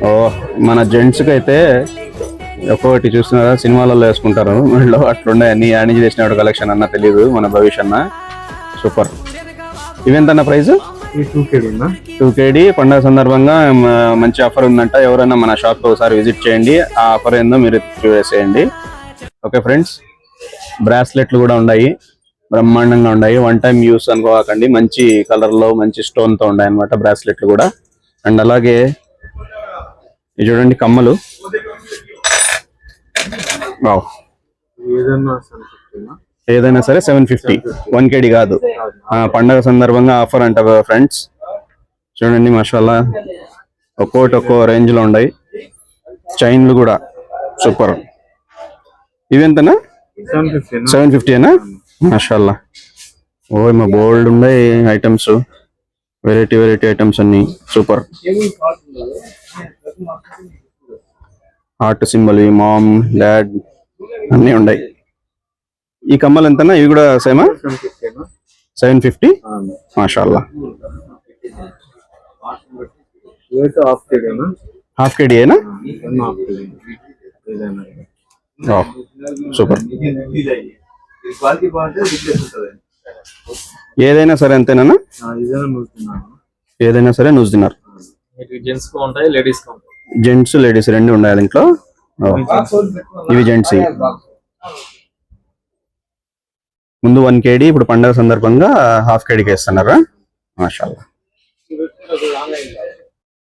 ఓ మన జెంట్స్కి అయితే ఒక్కొక్కటి చూస్తున్నారా, సినిమాలలో వేసుకుంటారు వీళ్ళు, అట్లుండే అన్ని యానిజ్ చేసినాడు కలెక్షన్ అన్న తెలియదు మన భవిష్య అన్న. సూపర్. ఇవెంతన్న ప్రైస్? 2KD పండుగ సందర్భంగా మంచి ఆఫర్ ఉందంట. ఎవరైనా మన షాప్ ఒకసారి విజిట్ చేయండి, ఆ ఆఫర్ ఏందో మీరు చూసేయండి. ఓకే ఫ్రెండ్స్, బ్రాస్లెట్లు కూడా ఉన్నాయి, బ్రహ్మాండంగా ఉన్నాయి. వన్ టైం యూస్ అనుకోకండి, మంచి కలర్ లో మంచి స్టోన్ తో ఉన్నాయి అనమాట బ్రాస్లెట్లు కూడా. అండ్ అలాగే ఇది చూడండి కమ్మలు. వావ్, ఏదైనా సరే 750, 1KD కాదు. పండగ సందర్భంగా ఆఫర్ అంట ఫ్రెండ్స్. చూడండి మాషాల్లా, ఒక్కో రేంజ్ లో ఉన్నాయి. చైన్లు కూడా సూపర్. ఇవెంతనా? 750 మాషాల్లా. ఓ మా బోల్డ్ ఉన్నాయి ఐటమ్స్, వెరైటీ ఐటమ్స్ అన్ని super. Heart symbol, mom dad అన్ని ఉన్నాయి. ఈ కమ్మలు ఎంతనా? ఇవి కూడా సేమా? 750 మాషాల్లా. హాఫ్ KD ఏనా? సూపర్. ఏదైనా సరే అంతేనా? ఏదైనా సరే నూజ్ తిన్నారు. జెంట్స్ లేడీస్ రెండు ఉండాలి ఇంట్లో. ఇవి జెంట్స్. ముందు 1KD, ఇప్పుడు పండగ సందర్భంగా హాఫ్ KDకి వేస్తున్నారా? మాషాల్లా.